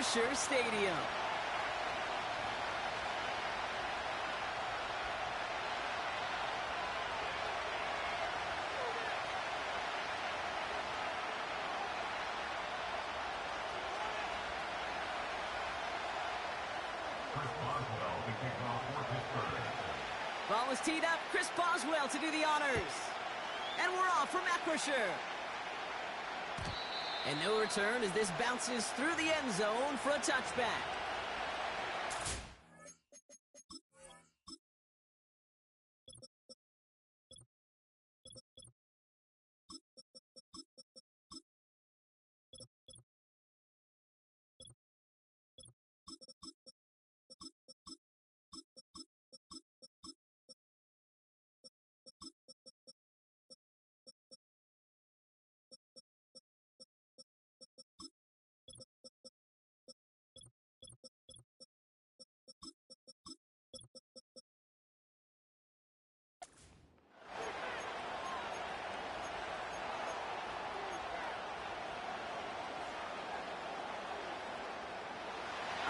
Acrisure Stadium. Ball was teed up. Chris Boswell to do the honors. And we're off from Acrisure. And no return as this bounces through the end zone for a touchback.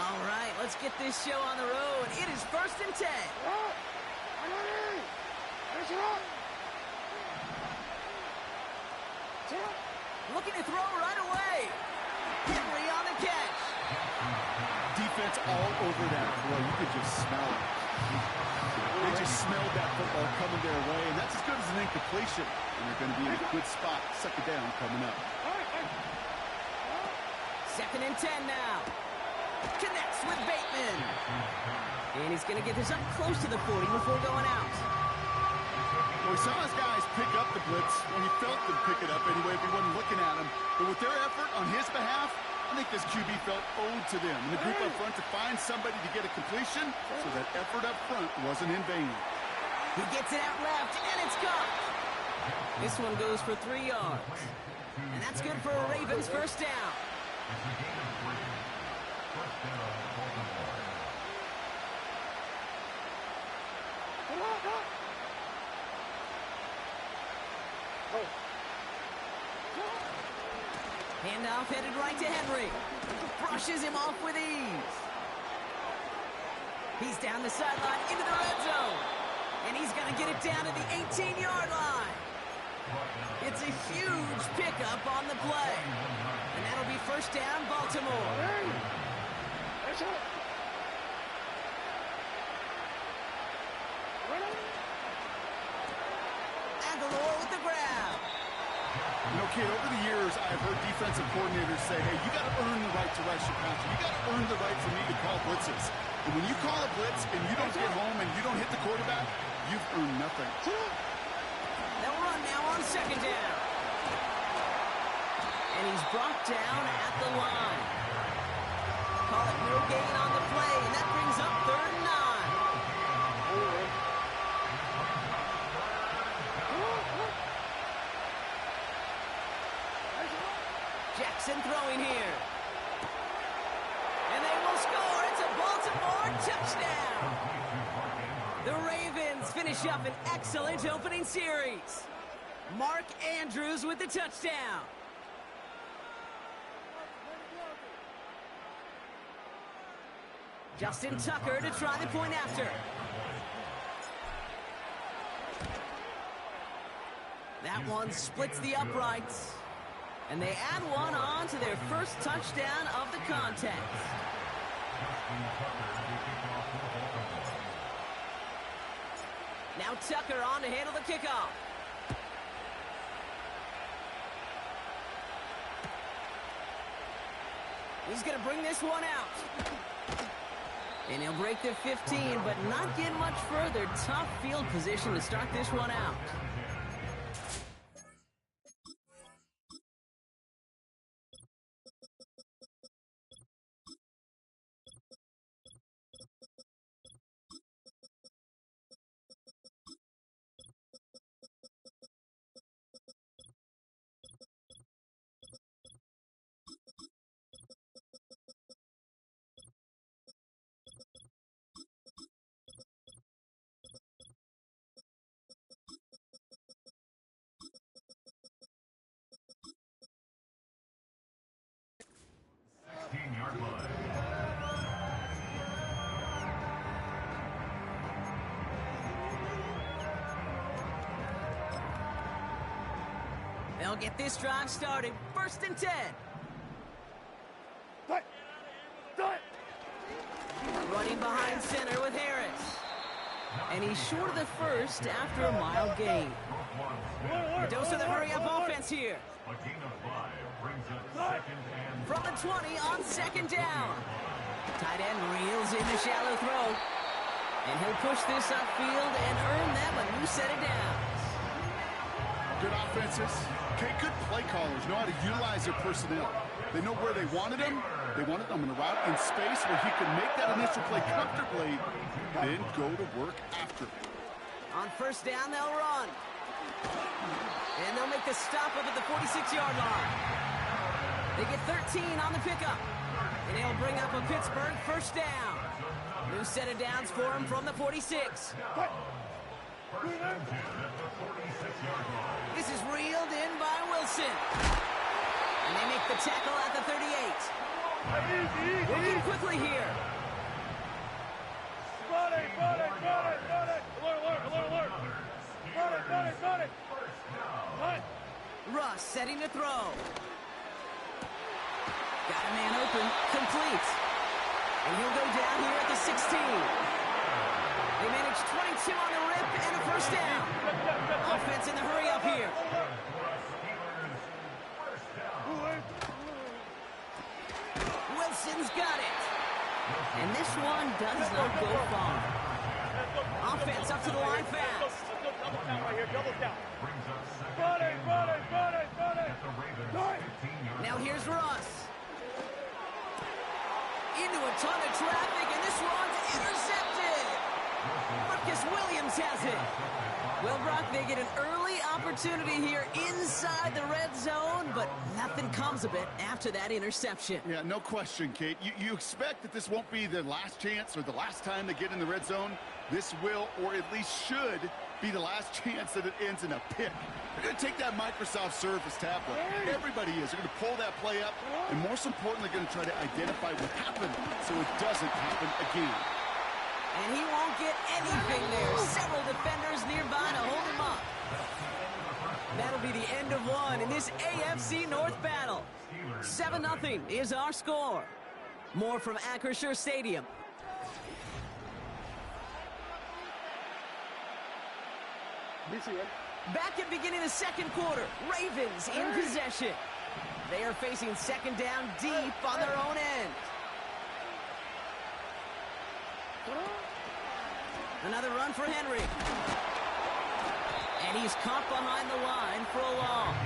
All right, let's get this show on the road. It is 1st and 10. Looking to throw right away. Henry on the catch. Defense all over that throw. You could just smell it. They just smelled that football coming their way, and that's as good as an incompletion. And they're going to be in a good spot. 2nd down coming up. 2nd and 10 now. Connects with Bateman. And he's going to get this up close to the 40 before going out. Well, we saw his guys pick up the blitz when he felt them pick it up anyway if he wasn't looking at him. But with their effort on his behalf, I think this QB felt owed to them. And the group up front to find somebody to get a completion, so that effort up front wasn't in vain. He gets it out left, and it's caught. This one goes for 3 yards. And that's good for a Ravens 1st down. Handoff headed right to Henry. Brushes him off with ease. He's down the sideline into the red zone. And he's going to get it down to the 18-yard line. It's a huge pickup on the play. And that'll be 1st down, Baltimore. Aguilar with the grab. You know, kid, over the years, I've heard defensive coordinators say, hey, you got to earn the right to rush your passer. You got to earn the right for me to call blitzes. And when you call a blitz and you don't get home and you don't hit the quarterback, you've earned nothing. They'll run now on 2nd down. And he's brought down at the line. Call it no gain on the play, and that brings up 3rd and 9. Jackson throwing here. And they will score. It's a Baltimore touchdown. The Ravens finish up an excellent opening series. Mark Andrews with the touchdown. Justin Tucker to try the point after. That one splits the uprights. And they add one on to their 1st touchdown of the contest. Now Tucker on to handle the kickoff. He's going to bring this one out. And he'll break the 15, but not get much further. Tough field position to start this one out. they'll get this drive started. 1st and 10. Running behind center with Harris. And he's short of the first after a mild gain. A dose of the hurry-up offense here. From the 20 on 2nd down. Tight end reels in the shallow throw. And he'll push this upfield and earn them a new set of downs. Good offenses. Okay, good play callers know how to utilize their personnel. They know where they wanted him. They wanted him in a route in space where he could make that initial play comfortably, then go to work after. On 1st down, they'll run. And they'll make the stop up at the 46-yard line. They get 13 on the pickup. And they'll bring up a Pittsburgh 1st down. New set of downs for him from the 46. This is reeled in by Wilson. And they make the tackle at the 38. Working quickly here. Russ setting to throw. Got a man open. Complete. And he'll go down here at the 16. They manage 22 on the rip and a 1st down. Offense in the hurry up here. Wilson's got it. And this one does not go far. Offense up to the line fast. Now here's Russ. Into a ton of traffic, and this one's intercepted. Marcus Williams has it. Well, Brock, they get an early opportunity here inside the red zone, but nothing comes of it after that interception. Yeah, no question, Kate. You expect that this won't be the last chance or the last time they get in the red zone. This will, or at least should, be the last chance that it ends in a pick. They're going to take that Microsoft Surface tablet. Everybody is. They're going to pull that play up, and most importantly, going to try to identify what happened so it doesn't happen again. And he won't get anything there. Several defenders nearby to hold him up. That'll be the end of one in this AFC North battle. 7-0 is our score. More from Acrisure Stadium. Back at beginning of the 2nd quarter, Ravens in possession. They are facing 2nd down deep on their own end. Another run for Henry. And he's caught behind the line for a loss.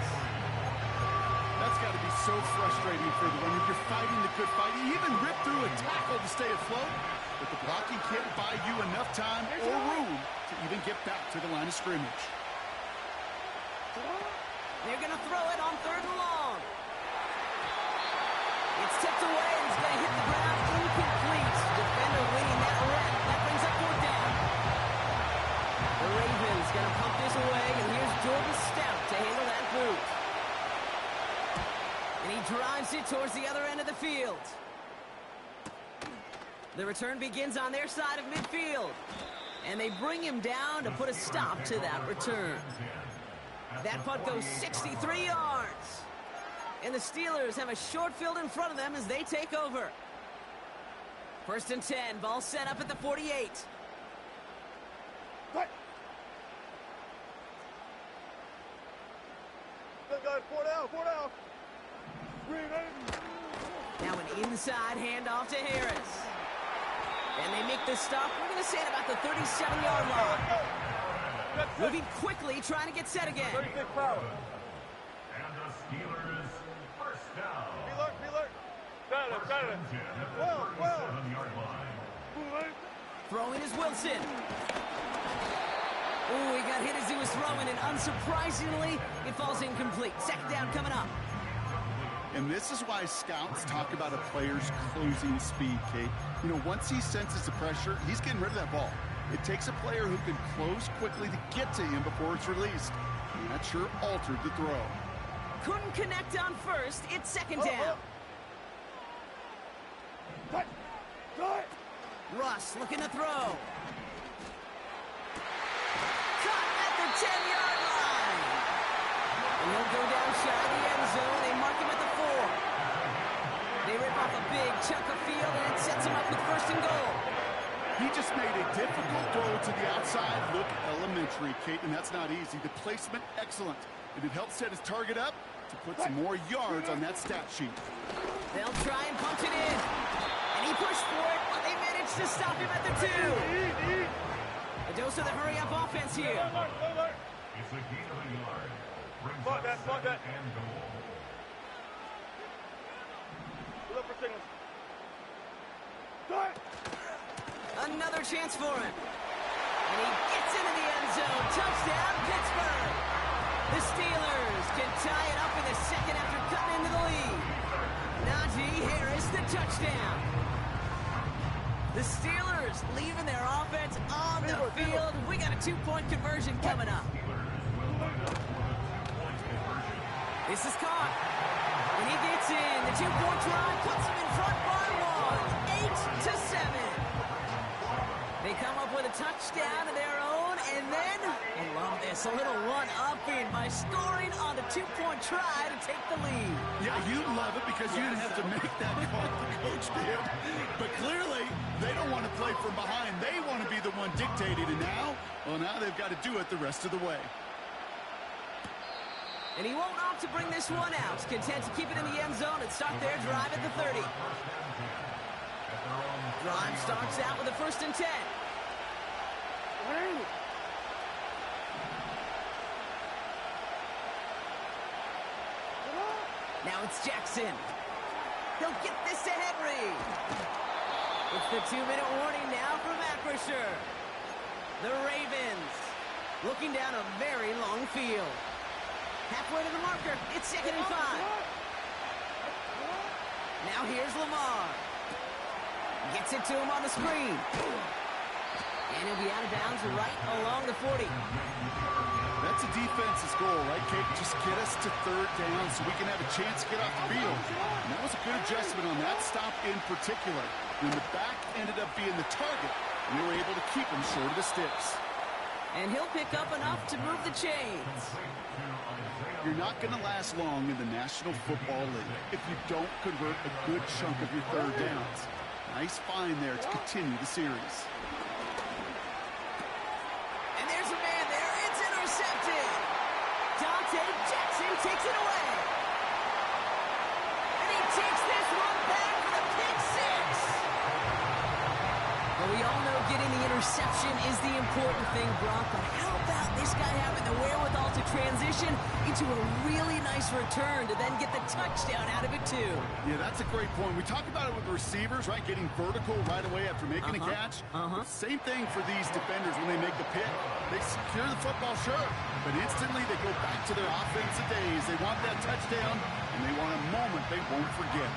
That's got to be so frustrating for the runner. You're fighting the good fight. You even rip through a tackle to stay afloat, but the blocking can't buy you enough time or room to even get back to the line of scrimmage. They're going to throw it on 3rd and long. It's tipped away and it's going to hit the ground incomplete. Defender winning that rep. That brings up 4th down. The Ravens going to pump this away, and here's Jordan Stout to handle that boot. And he drives it towards the other end of the field. The return begins on their side of midfield. And they bring him down to put a stop to that return. That punt goes 63 yards. And the Steelers have a short field in front of them as they take over. 1st and 10, ball set up at the 48. Now an inside handoff to Harris. And they make the stop, we're going to say, at about the 37-yard line. Moving quickly, trying to get set again. 36 power. And the Steelers 1st down. Got it. Well. 7-yard line. Throwing is Wilson. Ooh, he got hit as he was throwing, and unsurprisingly, it falls incomplete. 2nd down coming up. And this is why scouts talk about a player's closing speed, Kate. You know, once he senses the pressure, he's getting rid of that ball. It takes a player who can close quickly to get to him before it's released. And that sure altered the throw. Couldn't connect on 1st. It's 2nd down. Russ looking to throw. Caught at the 10-yard line. And he'll go down off a big chunk of field, and it sets him up with first and goal. He just made a difficult throw to the outside look elementary, Kate, and that's not easy. The placement, excellent. And it helped set his target up to put some more yards on that stat sheet. They'll try and punch it in. And he pushed for it, but they managed to stop him at the 2. A dose of the hurry-up offense here. It's a gain of a yard. Brings up second and goal. Another chance for him. And he gets into the end zone. Touchdown, Pittsburgh. The Steelers can tie it up in the second after cutting into the lead. Najee Harris, the touchdown. The Steelers leaving their offense on the field. We got a 2-point conversion coming up. This is caught. And he gets in. The 2-point try puts him in front by 1. 8-7. They come up with a touchdown of their own, and then, I love this, a little one-upping by scoring on the 2-point try to take the lead. Yeah, you love it because you didn't have to make that call, the coach did. But clearly, they don't want to play from behind. They want to be the one dictating, and now they've got to do it the rest of the way. And he won't opt to bring this one out. Content to keep it in the end zone and start their drive at the 30. Drive starts out with a 1st and 10. Now it's Jackson. He'll get this to Henry. It's the 2-minute warning now from Acrisure. The Ravens looking down a very long field. Halfway to the marker. It's 2nd and 5. Now here's Lamar. Gets it to him on the screen. And he'll be out of bounds right along the 40. That's a defense's goal, right, Kate? Just get us to 3rd down so we can have a chance to get off the field. And that was a good adjustment on that stop in particular. When the back ended up being the target, we were able to keep him short of the sticks. And he'll pick up enough to move the chains. You're not going to last long in the National Football League if you don't convert a good chunk of your 3rd downs. Nice find there to continue the series. And there's a man there. It's intercepted. Dante Jackson takes it away. And he takes this one back for the pick 6. Well, we all know getting the interception is the important thing, Brock, but how about this guy having the wherewithal to transition into a really nice return to then get the touchdown out of it, too? Yeah, that's a great point. We talk about it with receivers, right? Getting vertical right away after making a catch. Same thing for these defenders when they make the pick. They secure the football, sure, but instantly they go back to their offensive days. They want that touchdown, and they want a moment they won't forget.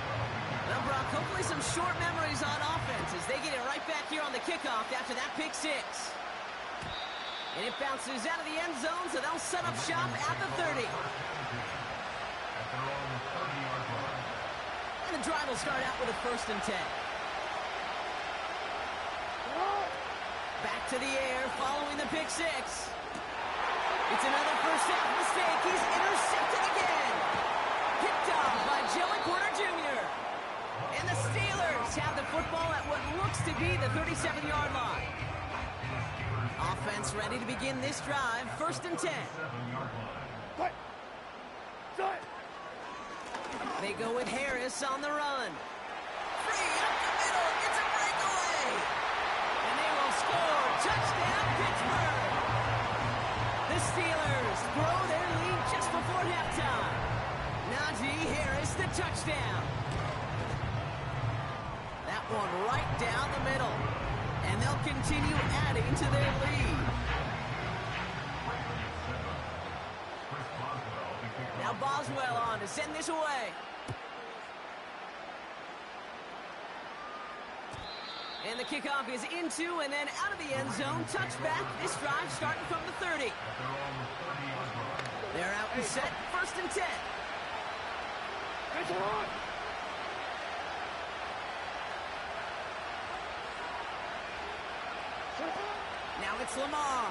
Well, Brock, hopefully some short memories on offense as they get it right back here on the kickoff after that pick 6. And it bounces out of the end zone, so they'll set up shop at the 30. And the drive will start out with a 1st and 10. Back to the air following the pick 6. It's another first half mistake. He's intercepted again. Picked off by Joey Porter Jr. And the Steelers have the football at what looks to be the 37-yard line. Offense ready to begin this drive. 1st and 10. They go with Harris on the run. Free up the middle. It's a breakaway. And they will score. Touchdown, Pittsburgh. The Steelers grow their lead just before halftime. Najee Harris, the touchdown. That one right down the middle. And they'll continue adding to their lead. Now Boswell on to send this away. And the kickoff is into and then out of the end zone. Touchback. This drive starting from the 30. They're out and set. 1st and 10. Now it's Lamar.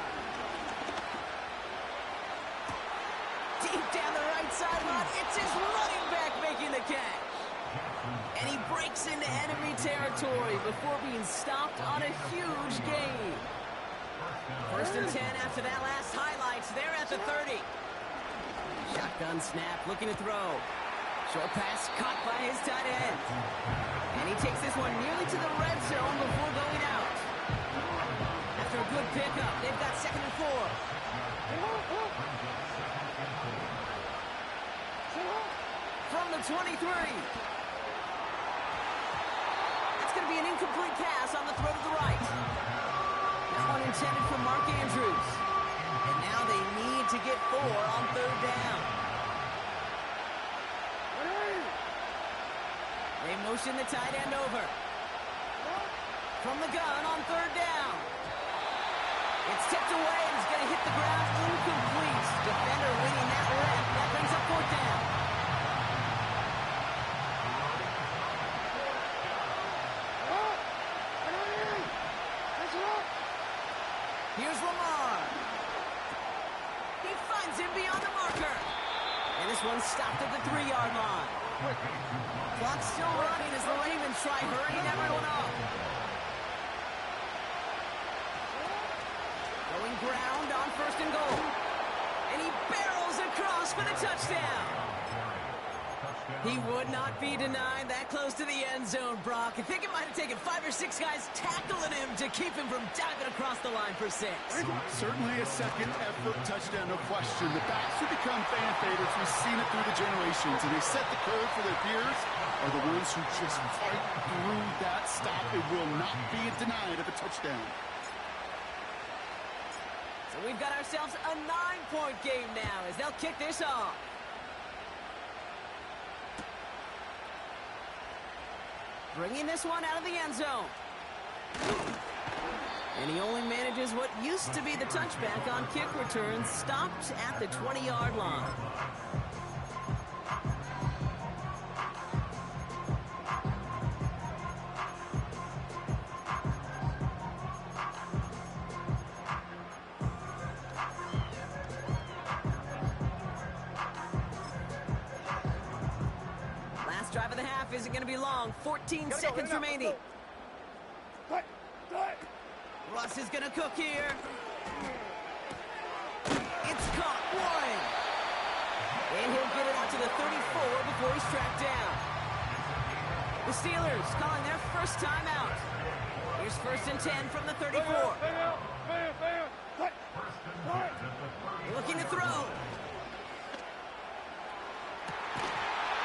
Deep down the right sideline. It's his running back making the catch. And he breaks into enemy territory before being stopped on a huge gain. 1st and 10 after that last highlights. They're at the 30. Shotgun snap, looking to throw. Short pass caught by his tight end. And he takes this one nearly to the red zone before going out. After a good pickup, they've got 2nd and 4. From the 23. That's going to be an incomplete pass on the throw to the right. That one intended for Mark Andrews. And now they need to get 4 on 3rd down. They motion the tight end over. From the gun on 3rd down. It's tipped away and it's going to hit the ground incomplete. Defender winning that rep. That brings up 4th down. Here's Lamar. He finds him beyond the marker. And this one's stopped at the 3-yard line. Clock's still running as the Ravens try hurrying everyone up. Going ground on 1st and goal. And he barrels across for the touchdown. He would not be denied that close to the end zone, Brock. I think it might have taken 5 or 6 guys tackling him to keep him from diving across the line for 6. Certainly a second effort touchdown, no question. The backs who become fan favorites, we've seen it through the generations, and they set the curve for their peers are the ones who just fight through that stop. It will not be denied of a touchdown. So we've got ourselves a 9-point game now as they'll kick this off. Bringing this one out of the end zone. And he only manages what used to be the touchback on kick returns, stopped at the 20-yard line. Drive of the half isn't going to be long. 14 seconds remaining. Russ is going to cook here. It's caught. 1. And he'll get it out to the 34 before he's tracked down. The Steelers calling their first timeout. Here's 1st and 10 from the 34. Looking to throw.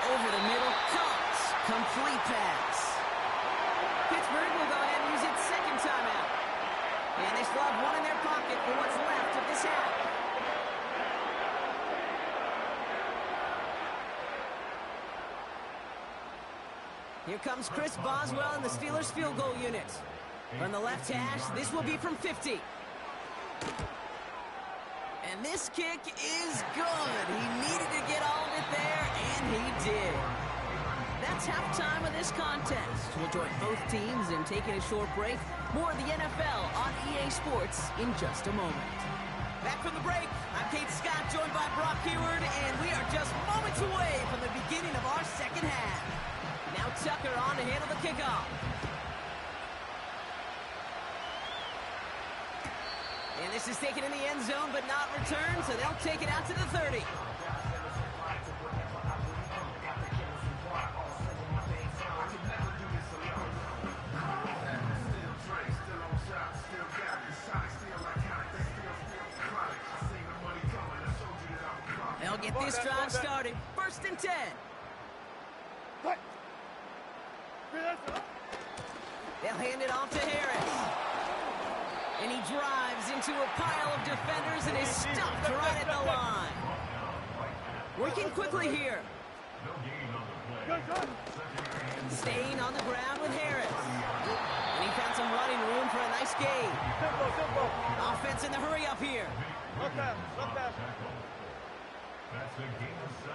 Over the middle, Cox, complete pass. Pittsburgh will go ahead and use its 2nd timeout. And they still have 1 in their pocket for what's left of this half. Here comes Chris Boswell and the Steelers field goal unit. From the left hash, this will be from 50. And this kick is good. He needed to get all of it there, and he did. That's halftime of this contest. We'll join both teams in taking a short break. More of the NFL on EA Sports in just a moment. Back from the break, I'm Kate Scott, joined by Brock Hayward, and we are just moments away from the beginning of our 2nd half. Now Tucker on to handle the kickoff. And this is taken in the end zone, but not returned, so they'll take it out to the 30. They'll get this drive started. 1st and 10. They'll hand it off to Harris. And he drives into a pile of defenders and is stopped right at the line. Working quickly here. Staying on the ground with Harris. And he found some running room for a nice gain. Offense in the hurry up here. That's a gain of 7.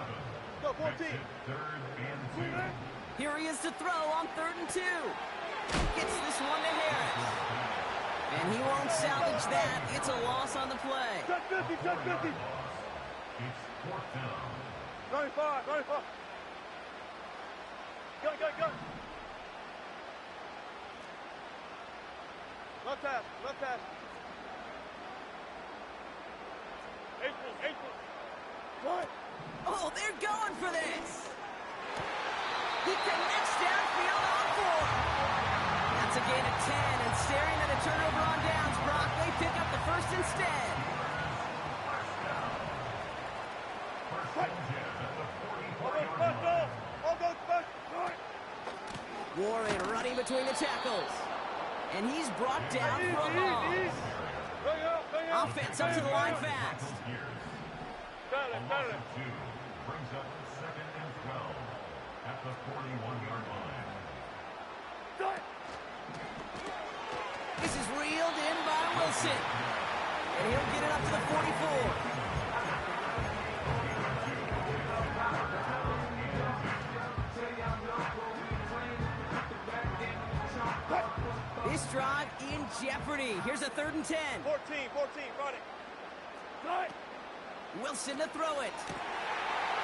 Go, 14. 3rd and 2. Here he is to throw on 3rd and 2. Gets this one to Harris. And he won't salvage that. It's a loss on the play. Touch 50, touch 50. It's 4th down. 95. Go. Left pass. April. What? Oh, they're going for this. He connects downfield on 4. That's a gain of 10, and staring at a turnover on downs, Brock, they pick up the first instead. Warren running between the tackles. And he's brought down for a loss. Offense up to the line fast. Got it. Brings up 2nd and 12 at the 41-yard line. This is reeled in by Wilson. And he'll get it up to the 44. This drive in jeopardy. Here's a 3rd and 10. 14, run it. Wilson to throw it.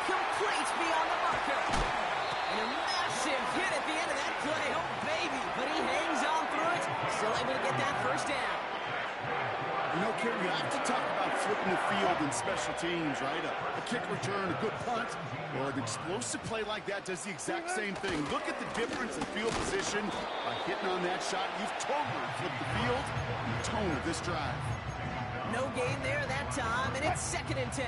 Complete beyond the marker. And a massive hit at the end of that play. Oh, baby. But he hangs on through it. Still able to get that first down. You know, Kerry, you have to talk about flipping the field in special teams, right? A kick return, a good punt, or an explosive play like that does the exact same thing. Look at the difference in field position. By hitting on that shot, you've totally flipped the field and the tone of this drive. No gain there that time, and it's 2nd and 10.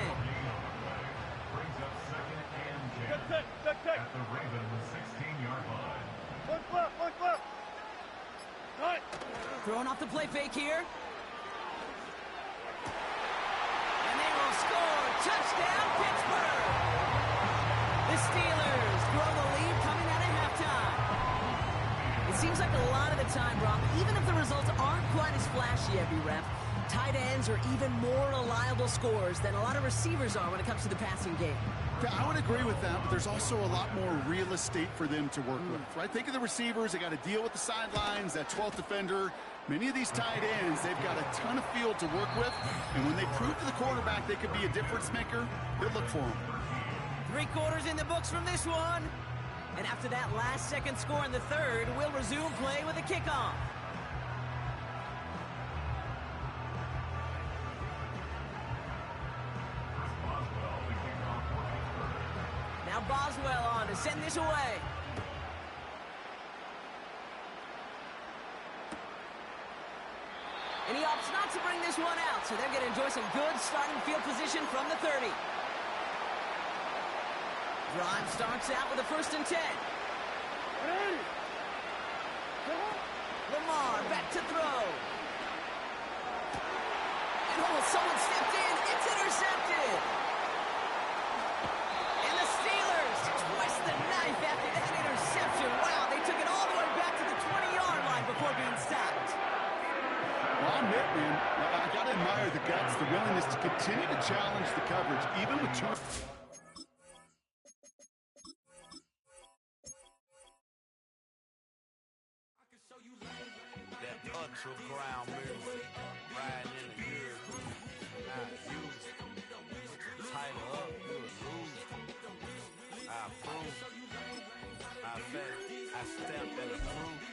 Brings up 2nd and 10 Good pick. at the Ravens 16-yard line. One flip. Cut. Throwing off the play fake here. And they will score. Touchdown, Pittsburgh. The Steelers grow the lead coming out of halftime. It seems like a lot of the time, Brock, even if the results aren't quite as flashy every rep, tight ends are even more reliable scorers than a lot of receivers are when it comes to the passing game. Yeah, I would agree with that, but there's also a lot more real estate for them to work with, right? Think of the receivers. They got to deal with the sidelines, that 12th defender. Many of these tight ends, they've got a ton of field to work with, and when they prove to the quarterback they could be a difference maker, they'll look for them. 3 quarters in the books from this one. And after that last second score in the 3rd, we'll resume play with a kickoff. Now Boswell on to send this away. And he opts not to bring this one out, so they're going to enjoy some good starting field position from the 30. Drive starts out with a 1st and 10. Lamar back to throw. And someone stepped in. It's intercepted. And the Steelers twist the knife after that interception. Wow, they took it all the way back to the 20-yard line before being stopped. Well, I'll admit, man, I got to admire the guts, the willingness to continue to challenge the coverage, even with 2. Ground music, riding in the year, not used. Tighten up, you a loser. I approve. I bet I stepped and approved.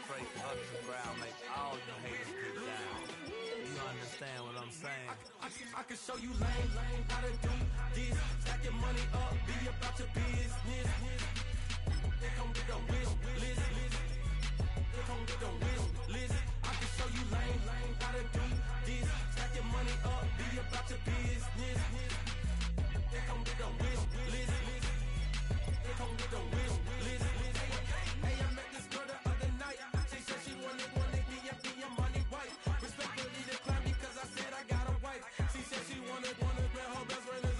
Straight up the ground, make all you haters get down. You understand what I'm saying? I can show you lame, how to do this. Stack your money up, be about your business. They come with a wish list. Come with a wish list. I can show you lame, how to do this. Stack your money up, be about your business. They come with a wish list. They come with a wish list. Hey, I met this girl the other night. She said she wanted me and be a money wife. Respectfully declined because I said I got a wife. She said she wanted man, her best friend is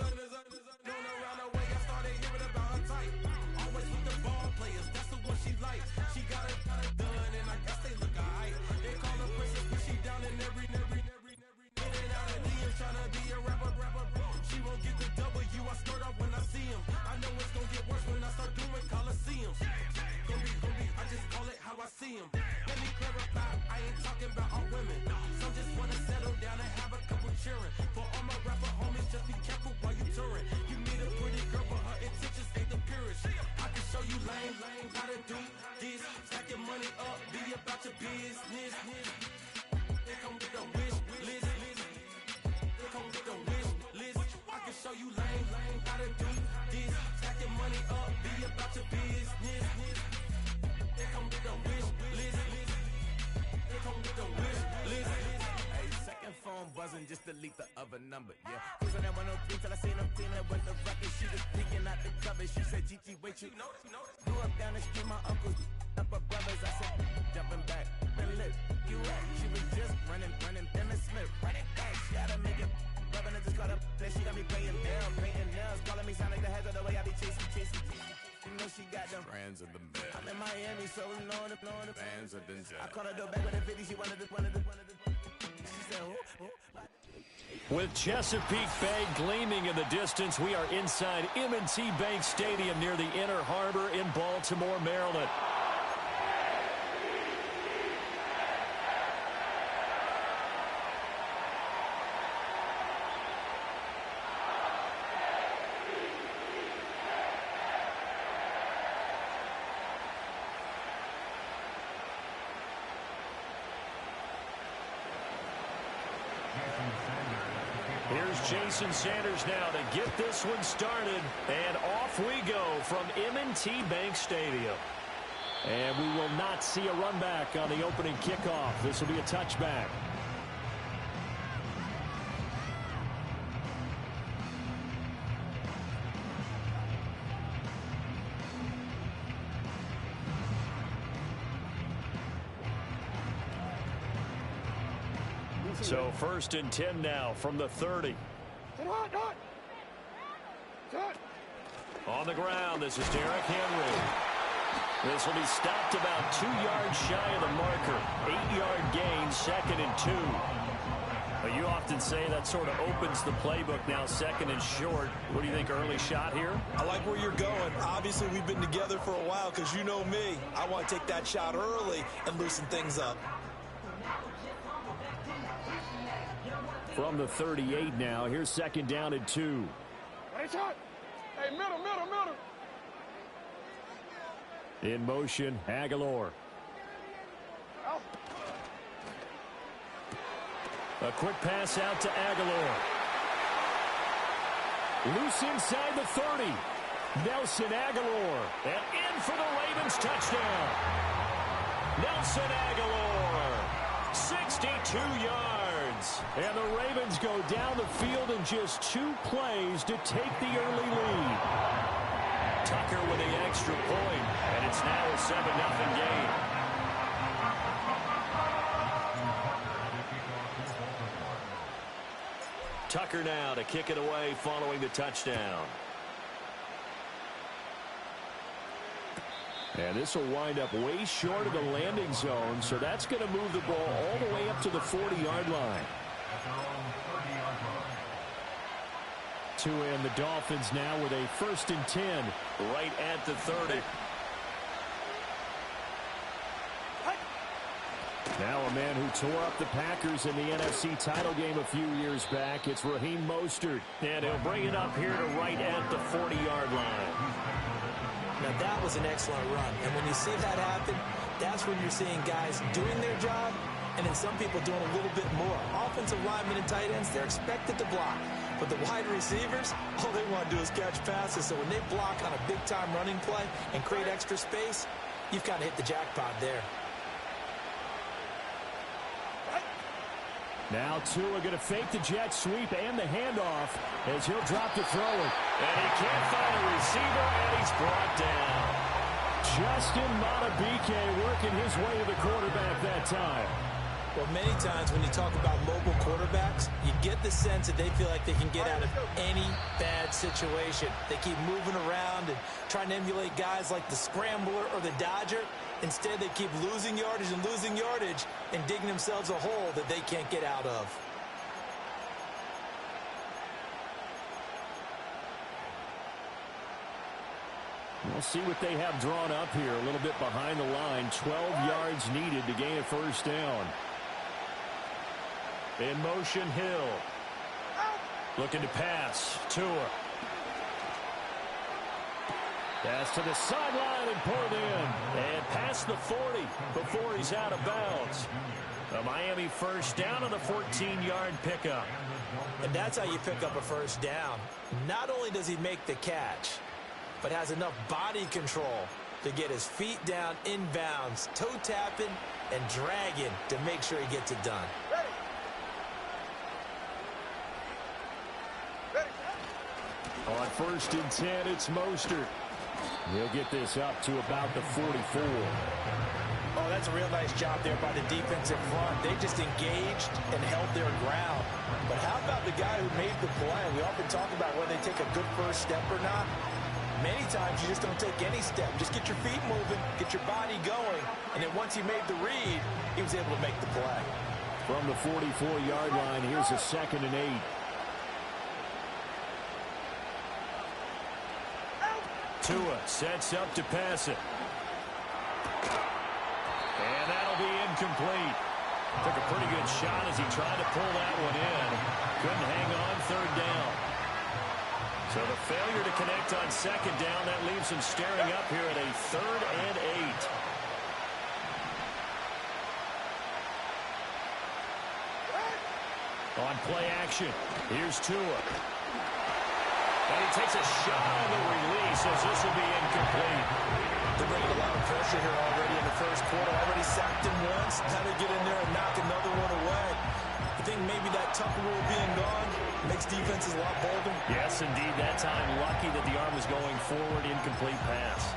known around the way. I started hearing about her type. Always with the ball players, that's the one she likes. She got it done, and I guess they look alright. They call her princess, but she down in every. In and out of DMs, tryna be a rapper. She won't get the W, I skirt off when I see him. I know it's gonna get worse when I start doing Coliseums. Gonna be, I just call it how I see him. Let me clarify, I ain't talking about all women. Some just wanna settle down and have a couple cheering. For all my rapper homies, just be careful while you touring. You meet a pretty girl, but her intentions ain't the purest. I can show you you lame, how to do this. Stack your money up, be about your business. They come with the wish list. They come with the wish list. I can show you lame, how to do this. Stack your money up, be about your business. They come with the wish list. They come with the wish list. Hey, second phone buzzing, just delete the other number, yeah. Cruising at 103 till I seen them feeling with the rocket. She was peeking out the cover. She said, Gigi, wait, you know. Grew up down the street, my uncles, up her brothers. I said, jumping back, been lit. You at? She was just running, Emmitt Smith, running back. She had to make it, rubbing it, just caught up. Then she got me playing down, painting nails. Calling me sound like the heads of the way I be chasing. You know she got them Brands of the bed. I'm in Miami, so we know the Fans of Denzel. I called her door back with a 50, she wanted the. She said, oh. With Chesapeake Bay gleaming in the distance, we are inside M&T Bank Stadium near the Inner Harbor in Baltimore, Maryland. Here's Jason Sanders now to get this one started. And off we go from M&T Bank Stadium. And we will not see a run back on the opening kickoff. This will be a touchback. So 1st and 10 now from the 30. On the ground, this is Derrick Henry. This will be stopped about 2 yards shy of the marker. 8-yard gain, 2nd and 2. But you often say that sort of opens the playbook now, 2nd and short. What do you think, early shot here? I like where you're going. Obviously, we've been together for a while because you know me. I want to take that shot early and loosen things up. From the 38 now, here's 2nd down and 2. Hey, middle. In motion, Aguilar. A quick pass out to Aguilar. Loose inside the 30. Nelson Aguilar. And in for the Ravens touchdown. Nelson Aguilar. 62 yards. And the Ravens go down the field in just 2 plays to take the early lead. Tucker with the extra point, and it's now a 7-0 game. Tucker now to kick it away following the touchdown. And this will wind up way short of the landing zone, so that's going to move the ball all the way up to the 40-yard line. To end the Dolphins now with a 1st and 10 right at the 30. Now a man who tore up the Packers in the NFC title game a few years back. It's Raheem Mostert. And he'll bring it up here to right at the 40-yard line. Now that was an excellent run. And when you see that happen, that's when you're seeing guys doing their job and then some people doing a little bit more. Offensive linemen and tight ends, they're expected to block. But the wide receivers, all they want to do is catch passes. So when they block on a big-time running play and create extra space, you've got to hit the jackpot there. Now Tua going to fake the jet sweep and the handoff as he'll drop to throw it. And he can't find a receiver, and he's brought down. Justin Madubuike working his way to the quarterback that time. Well, many times when you talk about mobile quarterbacks, you get the sense that they feel like they can get out of any bad situation. They keep moving around and trying to emulate guys like the Scrambler or the Dodger. Instead, they keep losing yardage and digging themselves a hole that they can't get out of. We'll see what they have drawn up here. A little bit behind the line. 12 yards needed to gain a 1st down. In motion, Hill. Looking to pass. Tua. Pass to the sideline and pulled in. And past the 40 before he's out of bounds. A Miami first down on the 14-yard pickup. And that's how you pick up a first down. Not only does he make the catch, but has enough body control to get his feet down inbounds, toe tapping and dragging to make sure he gets it done. On 1st and 10, it's Mostert. He'll get this up to about the 44. Oh, that's a real nice job there by the defensive front. They just engaged and held their ground. But how about the guy who made the play? We often talk about whether they take a good first step or not. Many times you just don't take any step. Just get your feet moving, get your body going, and then once he made the read, he was able to make the play. From the 44-yard line, here's a 2nd and 8. Tua sets up to pass it. And that'll be incomplete. Took a pretty good shot as he tried to pull that one in. Couldn't hang on 3rd down. So the failure to connect on 2nd down, that leaves him staring up here at a 3rd and 8. On play action, here's Tua. And he takes a shot on the release as this will be incomplete. They're bringing a lot of pressure here already in the first quarter. Already sacked him once. Had to get in there and knock another one away. I think maybe that Tucker rule being gone makes defenses a lot bolder. Yes, indeed. That time, lucky that the arm was going forward. Incomplete pass.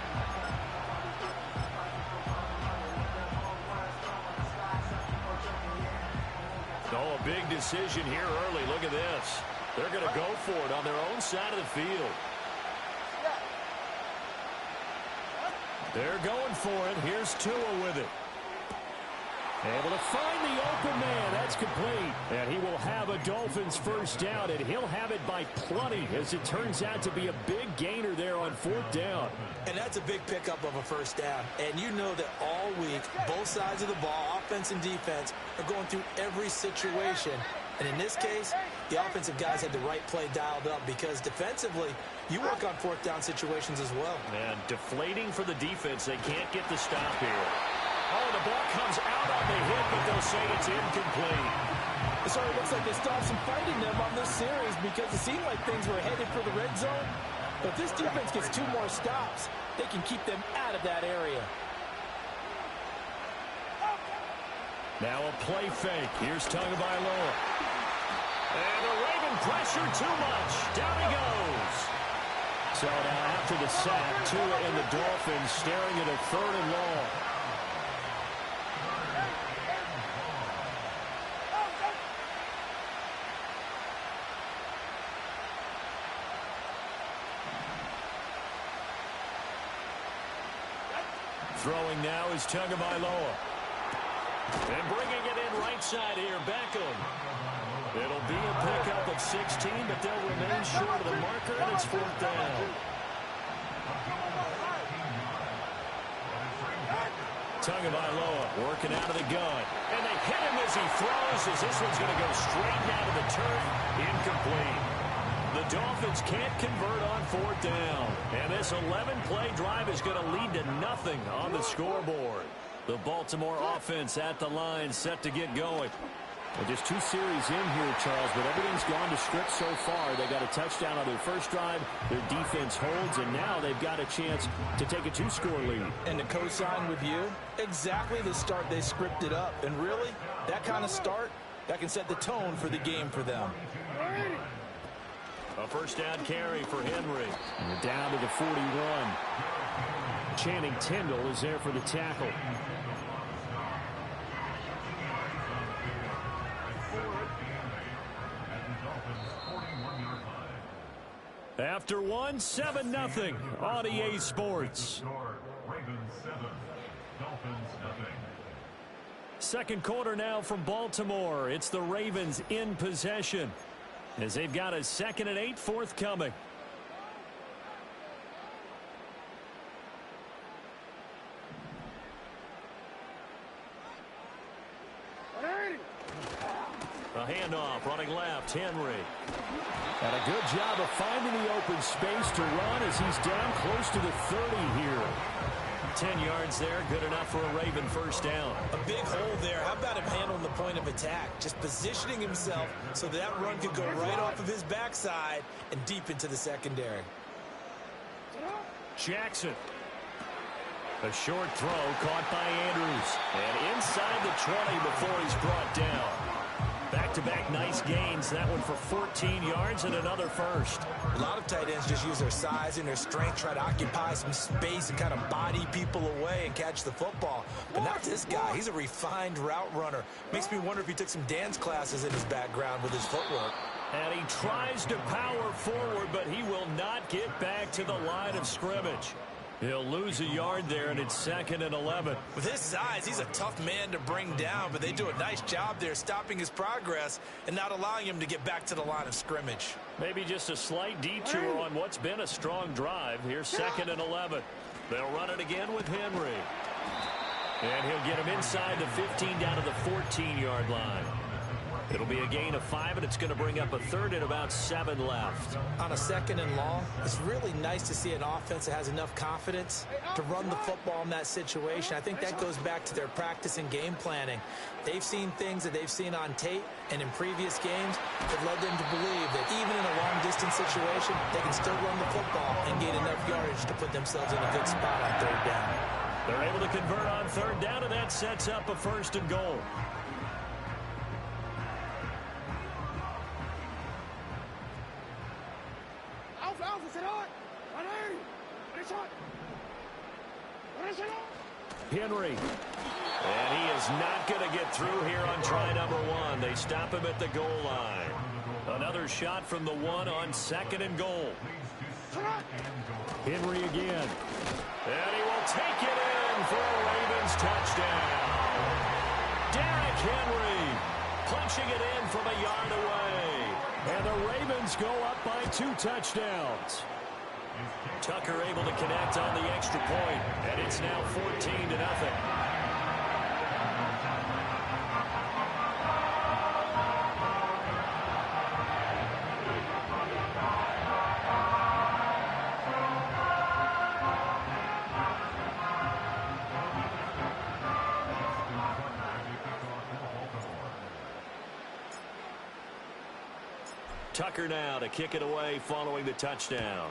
Oh, a big decision here early. Look at this. They're going to go for it on their own side of the field. They're going for it. Here's Tua with it. Able to find the open man. That's complete. And he will have a Dolphins first down, and he'll have it by plenty, as it turns out to be a big gainer there on 4th down. And that's a big pickup of a first down. And you know that all week, both sides of the ball, offense and defense, are going through every situation. And in this case, the offensive guys had the right play dialed up, because defensively, you work on 4th down situations as well. And deflating for the defense. They can't get the stop here. Oh, the ball comes out on the hit, but they'll say it's incomplete. It sort of looks like they stopped some fighting them on this series, because it seemed like things were headed for the red zone. But if this defense gets 2 more stops, they can keep them out of that area. Now a play fake. Here's Tagovailoa. And the Raven pressure too much. Down he goes. So now after the sack, Tua and the Dolphins staring at a 3rd and long. Throwing now is Tagovailoa. And bringing it in right side here, Beckham. It'll be a pickup of 16, but they'll remain short of the marker, and it's 4th down. Tagovailoa working out of the gun. And they hit him as he throws, as this one's going to go straight down to the turf. Incomplete. The Dolphins can't convert on 4th down. And this 11-play drive is going to lead to nothing on the scoreboard. The Baltimore offense at the line, set to get going. Well, just 2 series in here, Charles, but everything's gone to script so far. They got a touchdown on their first drive. Their defense holds, and now they've got a chance to take a 2-score lead. And to co-sign with you, exactly the start they scripted up. And really, that kind of start, that can set the tone for the game for them. A first down carry for Henry. And we're down to the 41. Channing Tindall is there for the tackle. After 1, 7-0 on EA Sports. Ravens 7, Dolphins 0. Second quarter now from Baltimore. It's the Ravens in possession, as they've got a 2nd and 8 forthcoming. The handoff, running left, Henry. And a good job of finding the open space to run as he's down close to the 30 here. 10 yards there, good enough for a Raven first down. A big hole there. How about him handling the point of attack? Just positioning himself so that run could go right off of his backside and deep into the secondary. Jackson. A short throw caught by Andrews. And inside the 20 before he's brought down. Back-to-back nice gains. That one for 14 yards and another first. A lot of tight ends just use their size and their strength, try to occupy some space and kind of body people away and catch the football. But not this guy. He's a refined route runner. Makes me wonder if he took some dance classes in his background with his footwork. And he tries to power forward, but he will not get back to the line of scrimmage. He'll lose a yard there, and it's 2nd and 11. With his size, he's a tough man to bring down, but they do a nice job there stopping his progress and not allowing him to get back to the line of scrimmage. Maybe just a slight detour on what's been a strong drive. Here's 2nd and 11. They'll run it again with Henry. And he'll get him inside the 15 down to the 14-yard line. It'll be a gain of 5, and it's going to bring up a 3rd and about 7 left. On a 2nd and long, it's really nice to see an offense that has enough confidence to run the football in that situation. I think that goes back to their practice and game planning. They've seen things that they've seen on tape and in previous games that led them to believe that even in a long-distance situation, they can still run the football and gain enough yardage to put themselves in a good spot on 3rd down. They're able to convert on 3rd down, and that sets up a 1st and goal. Henry. And he is not going to get through here on try number 1. They stop him at the goal line. Another shot from the 1 on 2nd and goal. Henry again. And he will take it in for a Ravens touchdown. Derrick Henry punching it in from a yard away. And the Ravens go up by 2 touchdowns. Tucker able to connect on the extra point, and it's now 14-0. Tucker now to kick it away following the touchdown.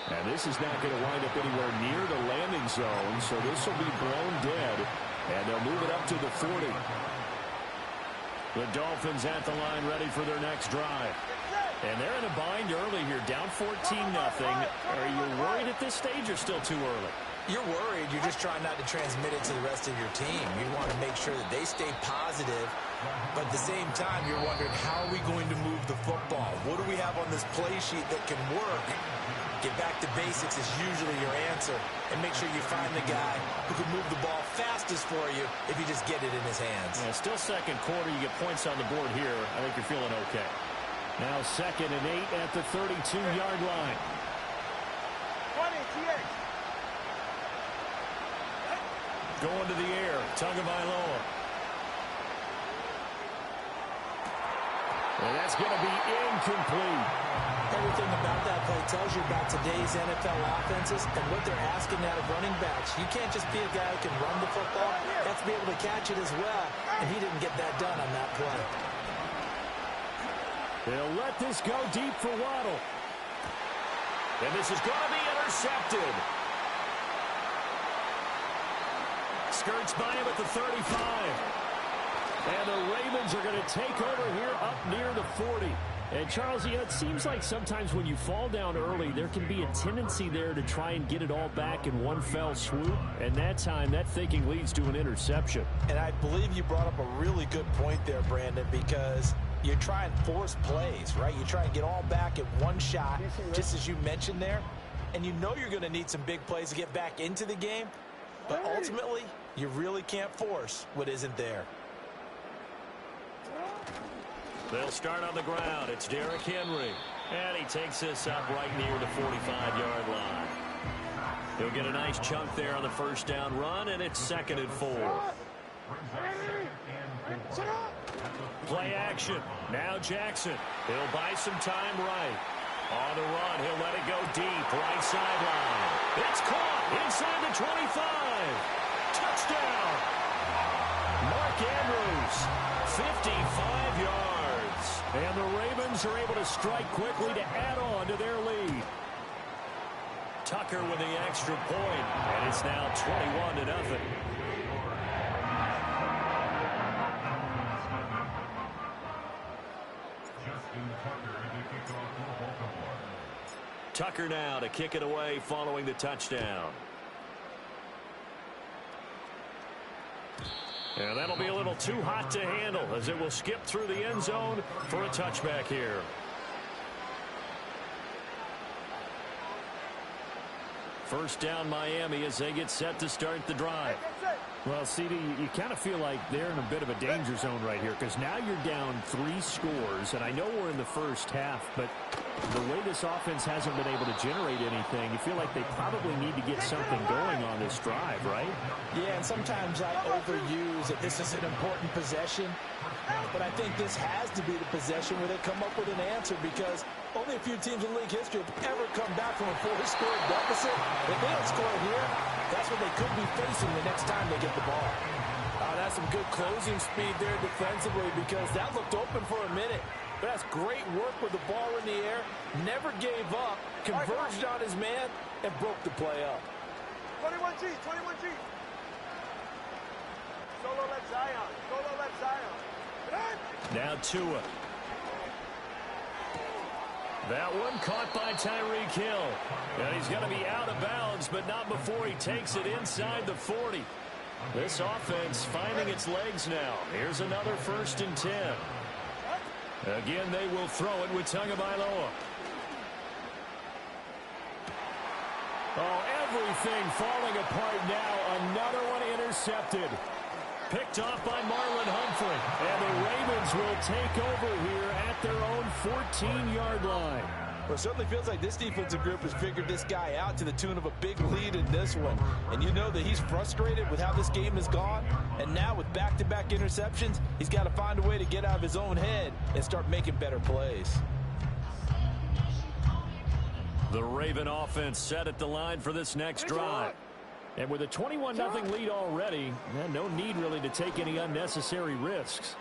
And this is not going to wind up anywhere near the landing zone, so this will be blown dead, and they'll move it up to the 40. The Dolphins at the line ready for their next drive. And they're in a bind early here, down 14-0. Are you worried at this stage or still too early? You're worried. You're just trying not to transmit it to the rest of your team. You want to make sure that they stay positive, but at the same time, you're wondering, how are we going to move the football? What do we have on this play sheet that can work? Get back to basics is usually your answer, and make sure you find the guy who can move the ball fastest for you if you just get it in his hands. Yeah, still 2nd quarter. You get points on the board here. I think you're feeling okay. Now 2nd and 8 at the 32-yard line. Going to the air, Tagovailoa. And that's going to be incomplete. Everything about that play tells you about today's NFL offenses and what they're asking out of running backs. You can't just be a guy who can run the football. You have to be able to catch it as well, and he didn't get that done on that play. They'll let this go deep for Waddle. And this is going to be intercepted. Skirts by him at the 35. And the Ravens are going to take over here up near the 40. And, Charles, you know, it seems like sometimes when you fall down early, there can be a tendency there to try and get it all back in one fell swoop. And that time, that thinking leads to an interception. And I believe you brought up a really good point there, Brandon, because you try and force plays, right? You try and get all back in one shot, just as you mentioned there. And you know you're going to need some big plays to get back into the game. But ultimately, you really can't force what isn't there. They'll start on the ground. It's Derrick Henry. And he takes this up right near the 45-yard line. He'll get a nice chunk there on the first down run, and it's 2nd and 4. Play action. Now Jackson. He'll buy some time right. On the run, he'll let it go deep. Right sideline. It's caught inside the 25. Touchdown. Mark Andrews, 55 yards. And the Ravens are able to strike quickly to add on to their lead. Tucker with the extra point, and it's now 21-0. Tucker now to kick it away following the touchdown. And that'll be a little too hot to handle as it will skip through the end zone for a touchback here. First down Miami as they get set to start the drive. Well, CD, you kind of feel like they're in a bit of a danger zone right here because now you're down 3 scores, and I know we're in the first half, but the way this offense hasn't been able to generate anything, you feel like they probably need to get something going on this drive, right? Yeah, and sometimes I overuse that this is an important possession, but I think this has to be the possession where they come up with an answer because only a few teams in league history have ever come back from a 4-score deficit. If they don't score here, that's what they could be facing the next time they get the ball. That's some good closing speed there defensively because that looked open for a minute. But that's great work with the ball in the air. Never gave up, converged on his man, and broke the play up. 21G, 21G. Solo left Zion. Solo left Zion. Now Tua. That one caught by Tyreek Hill. And he's going to be out of bounds, but not before he takes it inside the 40. This offense finding its legs now. Here's another 1st and 10. Again, they will throw it with Tagovailoa. Oh, everything falling apart now. Another one intercepted. Picked off by Marlon Humphrey. And the Ravens will take over here at their own 14-yard line. Well, it certainly feels like this defensive group has figured this guy out to the tune of a big lead in this one. And you know that he's frustrated with how this game has gone. And now with back-to-back interceptions, he's got to find a way to get out of his own head and start making better plays. The Raven offense set at the line for this next drive. And with a 21-0 lead already, no need really to take any unnecessary risks.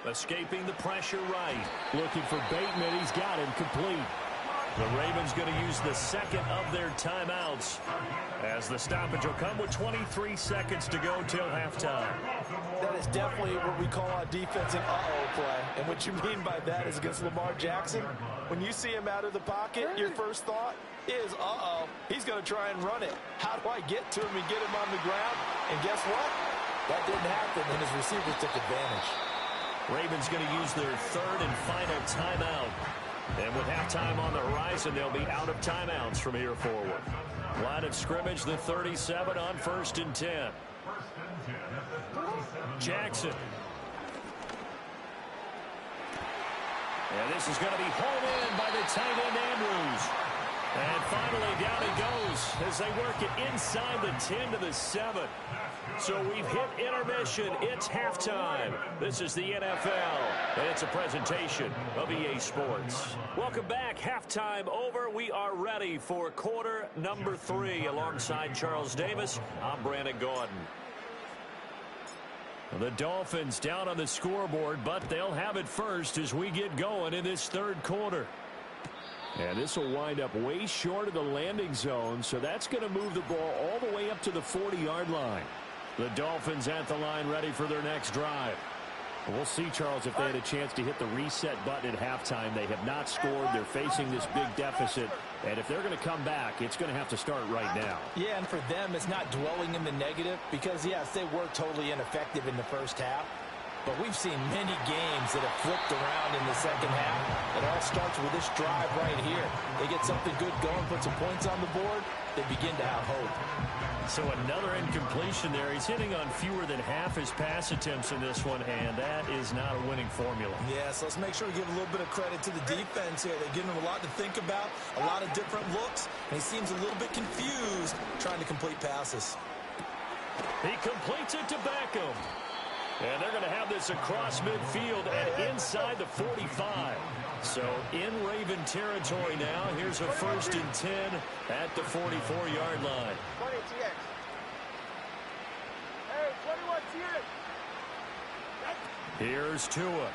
Escaping the pressure right. Looking for Bateman. He's got him complete. The Ravens going to use the 2nd of their timeouts as the stoppage will come with 23 seconds to go till halftime. That is definitely what we call on defense an uh-oh play. And what you mean by that is against Lamar Jackson, when you see him out of the pocket, your first thought is, uh-oh, he's going to try and run it. How do I get to him and get him on the ground? And guess what? That didn't happen, and his receivers took advantage. Ravens going to use their 3rd and final timeout. And with halftime on the horizon, they'll be out of timeouts from here forward. Line of scrimmage, the 37 on 1st and 10. Jackson. And this is going to be hauled in by the tight end Andrews. And finally down he goes as they work it inside the 10 to the 7. So we've hit intermission. It's halftime. This is the NFL, and it's a presentation of EA Sports. Welcome back. Halftime over. We are ready for quarter number 3. Alongside Charles Davis, I'm Brandon Gordon. The Dolphins down on the scoreboard, but they'll have it first as we get going in this 3rd quarter. And this will wind up way short of the landing zone, so that's going to move the ball all the way up to the 40-yard line. The Dolphins at the line ready for their next drive. We'll see, Charles, if they had a chance to hit the reset button at halftime. They have not scored. They're facing this big deficit. And if they're going to come back, it's going to have to start right now. Yeah, and for them, it's not dwelling in the negative because, yes, they were totally ineffective in the first half. But we've seen many games that have flipped around in the second half. It all starts with this drive right here. They get something good going, put some points on the board, they begin to have hope. So another incompletion there. He's hitting on fewer than half his pass attempts in this one, and that is not a winning formula. Yes, let's make sure we give a little bit of credit to the defense here. They're giving him a lot to think about, a lot of different looks, and he seems a little bit confused trying to complete passes. He completes it to Beckham. And they're going to have this across midfield and inside the 45. So in Raven territory now. Here's a 1st and 10 at the 44-yard line. 20 TX. Hey, 21 TX. Here's Tua.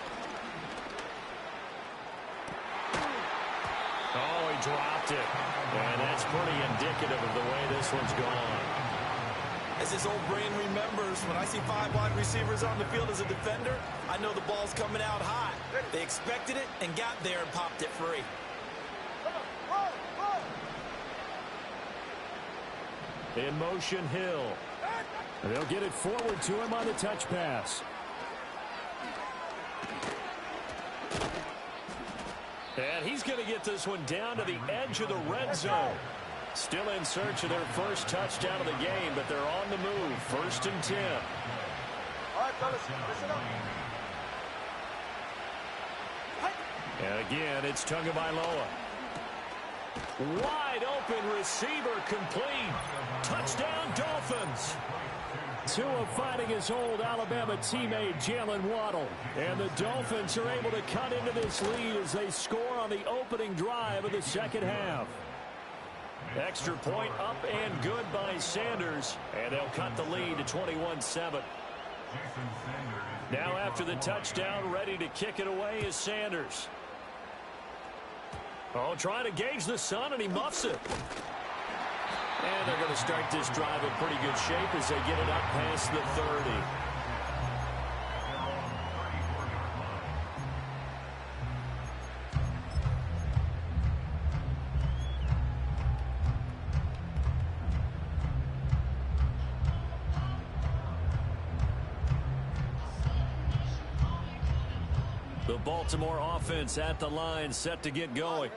Oh, he dropped it. And that's pretty indicative of the way this one's gone. As his old brain remembers, when I see 5 wide receivers on the field as a defender, I know the ball's coming out high. They expected it and got there and popped it free. In motion, Hill. And they'll get it forward to him on the touch pass. And he's going to get this one down to the edge of the red zone. Still in search of their first touchdown of the game, but they're on the move. 1st and 10. All right, fellas, listen up. And again, it's Tagovailoa. Wide open receiver complete. Touchdown, Dolphins. Tua fighting his old Alabama teammate Jalen Waddle. And the Dolphins are able to cut into this lead as they score on the opening drive of the second half. Extra point up and good by Sanders. And they'll cut the lead to 21-7. Now after the touchdown, ready to kick it away is Sanders. Oh, trying to gauge the sun, and he muffs it. And they're going to start this drive in pretty good shape as they get it up past the 30. The Baltimore offense at the line, set to get going.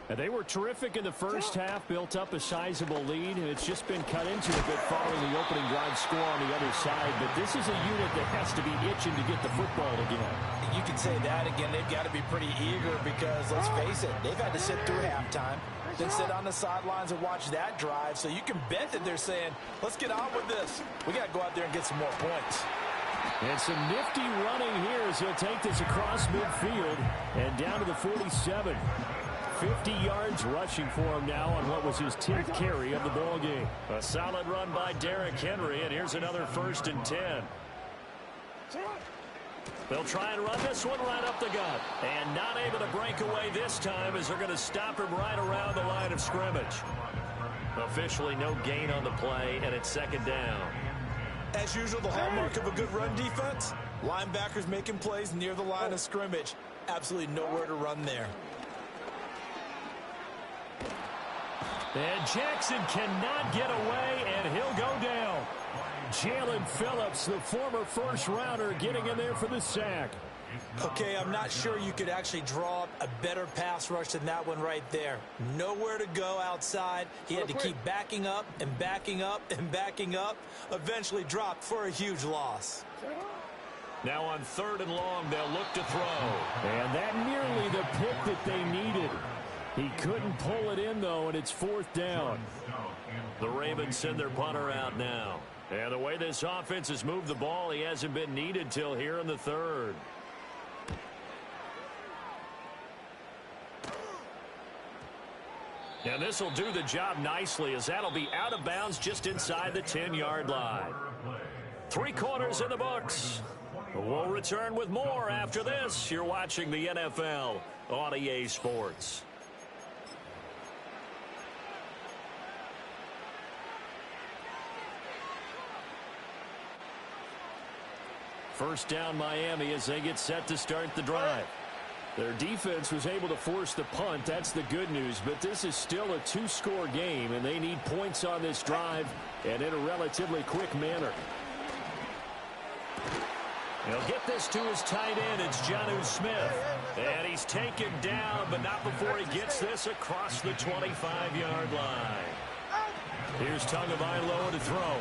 And they were terrific in the first half, built up a sizable lead, and it's just been cut into a bit following the opening drive score on the other side. But this is a unit that has to be itching to get the football again. You can say that again. They've got to be pretty eager because, let's face it, they've had to sit through halftime, then sit on the sidelines and watch that drive. So you can bet that they're saying, let's get on with this. We got to go out there and get some more points. And some nifty running here as he'll take this across midfield and down to the 47. 50 yards rushing for him now on what was his 10th carry of the ball game. A solid run by Derrick Henry, and here's another 1st and 10. They'll try and run this one right up the gut. And not able to break away this time as they're going to stop him right around the line of scrimmage. Officially no gain on the play, and it's 2nd down. As usual, the hallmark of a good run defense, linebackers making plays near the line of scrimmage. Absolutely nowhere to run there. And Jackson cannot get away, and he'll go down. Jalen Phillips, the former first-rounder, getting in there for the sack. Okay, I'm not sure you could actually draw up a better pass rush than that one right there. Nowhere to go outside. He had to keep backing up and backing up and backing up. Eventually dropped for a huge loss. Now on 3rd and long, they'll look to throw. And that nearly the pick that they needed. He couldn't pull it in, though, and it's 4th down. The Ravens send their punter out now. And the way this offense has moved the ball, he hasn't been needed till here in the 3rd. And this will do the job nicely as that'll be out of bounds just inside the 10-yard line. 3 quarters in the books. We'll return with more after this. You're watching the NFL on EA Sports. First down Miami as they get set to start the drive. Their defense was able to force the punt. That's the good news. But this is still a 2-score game, and they need points on this drive and in a relatively quick manner. He'll get this to his tight end. It's Jonnu Smith. And he's taken down, but not before he gets this across the 25-yard line. Here's Tagovailoa to throw.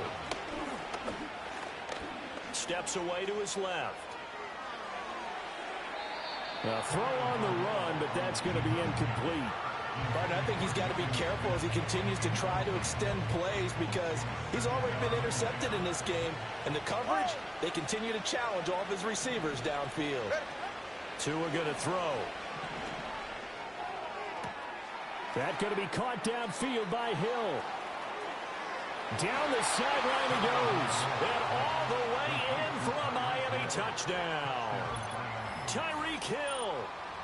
Steps away to his left. A throw on the run, but that's going to be incomplete. But I think he's got to be careful as he continues to try to extend plays because he's already been intercepted in this game. And the coverage, they continue to challenge all of his receivers downfield. Tua going to throw. That's going to be caught downfield by Hill. Down the sideline he goes. And all the way in for a Miami touchdown. Tyreek Hill,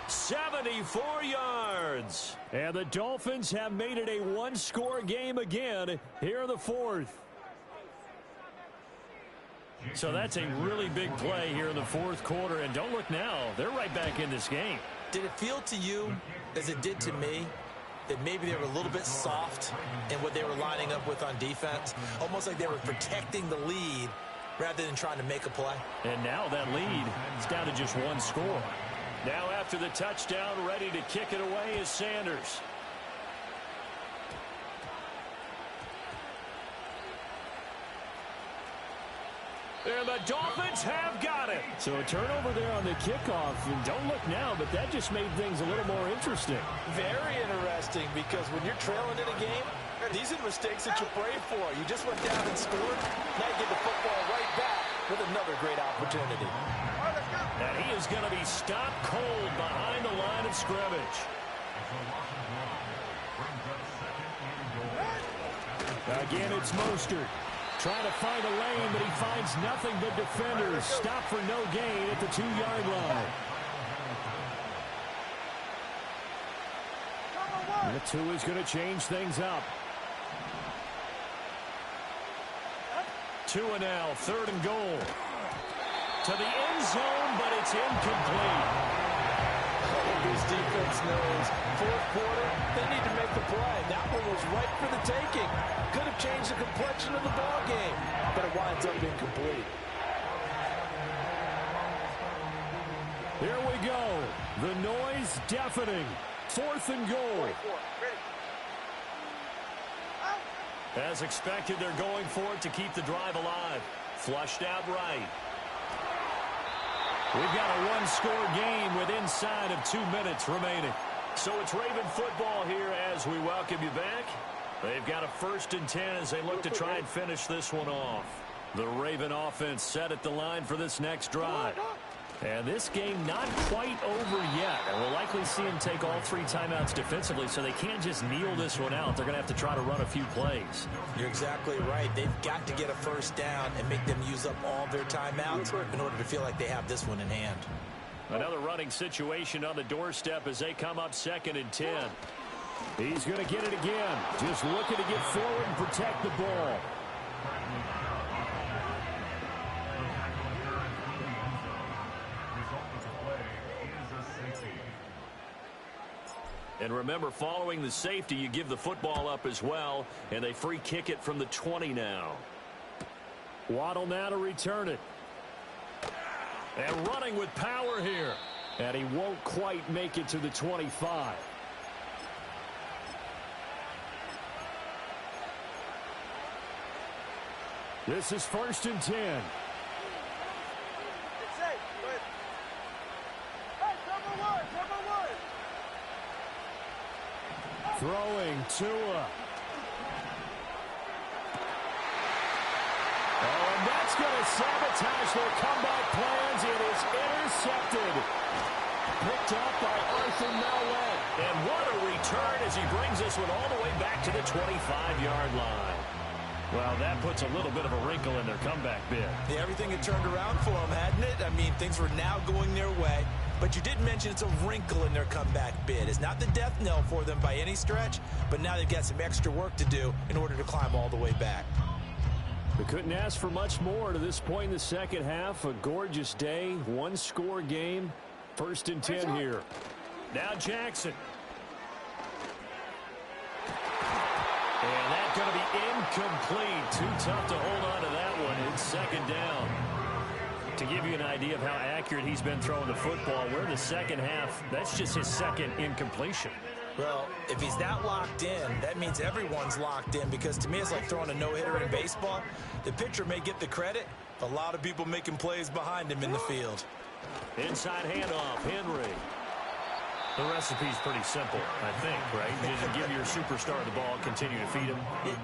74 yards. And the Dolphins have made it a one-score game again here in the fourth. So that's a really big play here in the fourth quarter. And don't look now, they're right back in this game. Did it feel to you, as it did to me, that maybe they were a little bit soft in what they were lining up with on defense? Almost like they were protecting the lead rather than trying to make a play. And now that lead is down to just one score. Now after the touchdown, ready to kick it away is Sanders. And the Dolphins have got it. So a turnover there on the kickoff. And don't look now, but that just made things a little more interesting. Very interesting because when you're trailing in a game, these are mistakes that you pray for. You just went down and scored. Now you get the football right back with another great opportunity. And he is going to be stopped cold behind the line of scrimmage. Again, it's Mostert. Trying to find a lane, but he finds nothing but defenders. Stop for no gain at the 2-yard line. And the 2 is going to change things up. Tua now, 3rd and goal. To the end zone, but it's incomplete. This defense knows fourth quarter, they need to make the play. That one was right for the taking. Could have changed the complexion of the ball game, but it winds up incomplete. Here we go. The noise deafening. 4th and goal. As expected, they're going for it to keep the drive alive. Flushed out right. We've got a one-score game with inside of 2 minutes remaining. So it's Raven football here as we welcome you back. They've got a 1st and 10 as they look to try and finish this one off. The Raven offense set at the line for this next drive. And this game not quite over yet. And we'll likely see them take all 3 timeouts defensively, so they can't just kneel this one out. They're going to have to try to run a few plays. You're exactly right. They've got to get a 1st down and make them use up all their timeouts in order to feel like they have this one in hand. Another running situation on the doorstep as they come up 2nd and 10. He's going to get it again. Just looking to get forward and protect the ball. And remember, following the safety, you give the football up as well, and they free kick it from the 20 now. Waddle now to return it. And running with power here. And he won't quite make it to the 25. This is 1st and 10. Throwing Tua. Oh, and that's going to sabotage their comeback plans. It is intercepted. Picked up by Arthur Maulet. And what a return as he brings this one all the way back to the 25-yard line. Well, that puts a little bit of a wrinkle in their comeback bid. Yeah, everything had turned around for them, hadn't it? I mean, things were now going their way. But you did mention it's a wrinkle in their comeback bid. It's not the death knell for them by any stretch, but now they've got some extra work to do in order to climb all the way back. They couldn't ask for much more to this point in the second half. A gorgeous day, one-score game. 1st and 10 here. Now Jackson. And that's going to be incomplete. Too tough to hold on to that one. It's 2nd down. To give you an idea of how accurate he's been throwing the football, we're in the second half. That's just his second incompletion. Well, if he's that locked in, that means everyone's locked in, because to me it's like throwing a no-hitter in baseball. The pitcher may get the credit, but a lot of people making plays behind him in the field. Inside handoff, Henry. The recipe's pretty simple, I think, right? You just give your superstar the ball, continue to feed him.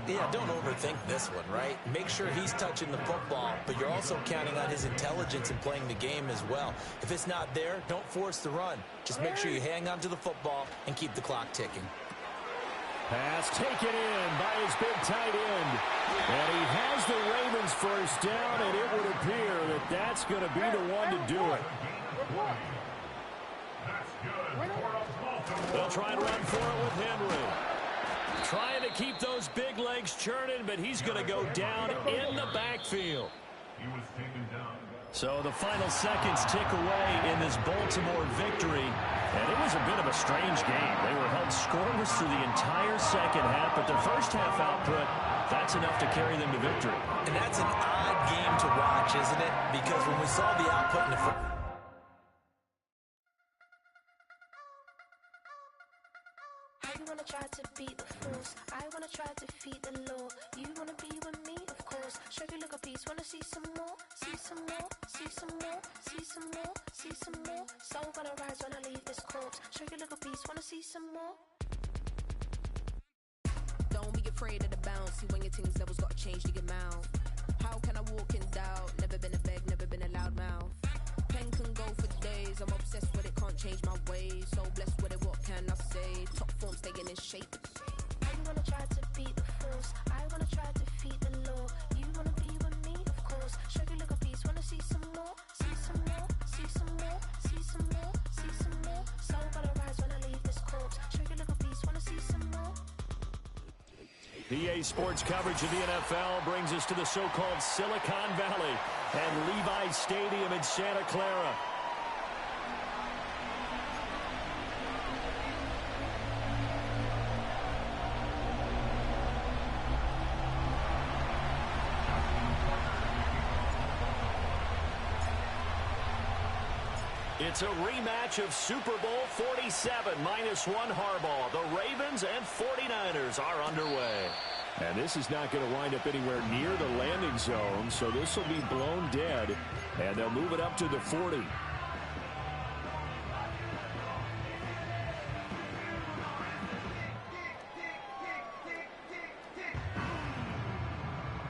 Yeah, don't overthink this one, right? Make sure he's touching the football, but you're also counting on his intelligence in playing the game as well. If it's not there, don't force the run. Just make sure you hang on to the football and keep the clock ticking. Pass taken in by his big tight end. And he has the Ravens first down, and it would appear that that's going to be the one to do it. They'll try and run for it with Henry. Trying to keep those big legs churning, but he's going to go down in the backfield. So the final seconds tick away in this Baltimore victory. And it was a bit of a strange game. They were held scoreless through the entire second half, but their first half output, that's enough to carry them to victory. And that's an odd game to watch, isn't it? Because when we saw the output in the first... You wanna try to beat the force, I wanna try to defeat the law. You wanna be with me, of course. Show you look a piece, wanna see some more, see some more, see some more, see some more, see some more. Soul gonna rise when I leave this corpse. Show you look a piece, wanna see some more. Don't be afraid of the bounce. See when your things levels gotta change to your mouth. How can I walk in doubt? Never been a beg, never been a loud mouth. Pen can go for days. I'm obsessed with it, can't change my ways. So blessed with it, what can I say? Top form staying in shape. You wanna try to beat the force, I wanna try to defeat the law. You wanna be with me, of course. Show you look a piece, wanna see some more, see some more, see some more, see some more, see some more. Soul gonna rise when I leave this corpse. Show you look a piece, wanna see some more. PA Sports coverage of the NFL brings us to the so-called Silicon Valley and Levi's Stadium in Santa Clara. It's a rematch of Super Bowl 47, -1 Harbaugh. The Ravens and 49ers are underway. And this is not going to wind up anywhere near the landing zone, so this will be blown dead, and they'll move it up to the 40.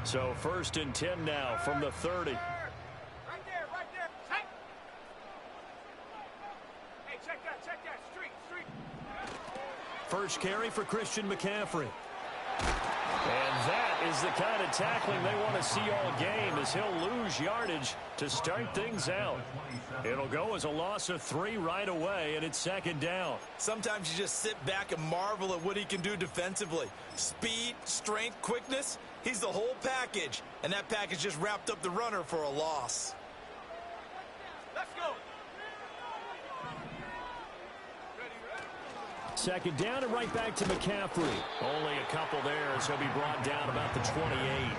So 1st and 10 now from the 30. First carry for Christian McCaffrey. And that is the kind of tackling they want to see all game, as he'll lose yardage to start things out. It'll go as a loss of 3 right away, and it's 2nd down. Sometimes you just sit back and marvel at what he can do defensively. Speed, strength, quickness, he's the whole package. And that package just wrapped up the runner for a loss. Let's go. 2nd down and right back to McCaffrey. Only a couple there as he'll be brought down about the 28.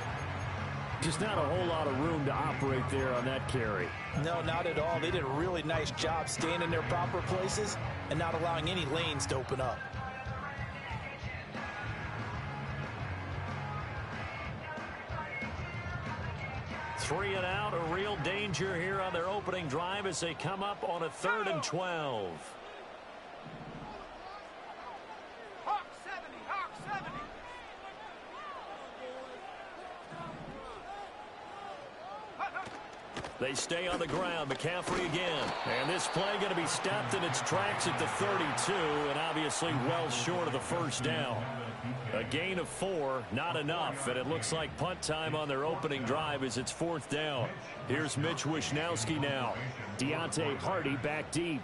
Just not a whole lot of room to operate there on that carry. No, not at all. They did a really nice job staying in their proper places and not allowing any lanes to open up. Three and out, a real danger here on their opening drive as they come up on a 3rd and 12. They stay on the ground. McCaffrey again. And this play going to be stopped in its tracks at the 32, and obviously well short of the 1st down. A gain of 4, not enough, and it looks like punt time on their opening drive as it's 4th down. Here's Mitch Wishnowsky now. Deontay Hardy back deep.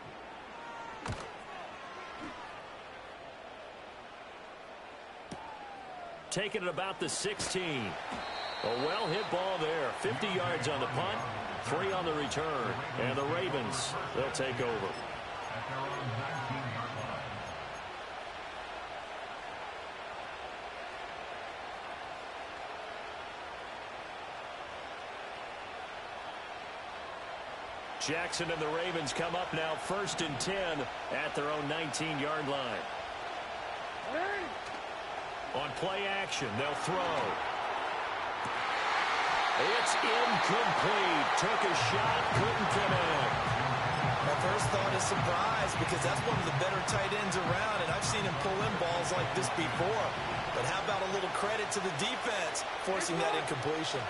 Taking it about the 16. A well-hit ball there. 50 yards on the punt, 3 on the return. And the Ravens, they'll take over. Jackson and the Ravens come up now 1st and 10 at their own 19-yard line. On play action, they'll throw. It's incomplete. Took a shot, couldn't connect. My first thought is surprise because that's one of the better tight ends around, and I've seen him pull in balls like this before. But how about a little credit to the defense forcing that incompletion?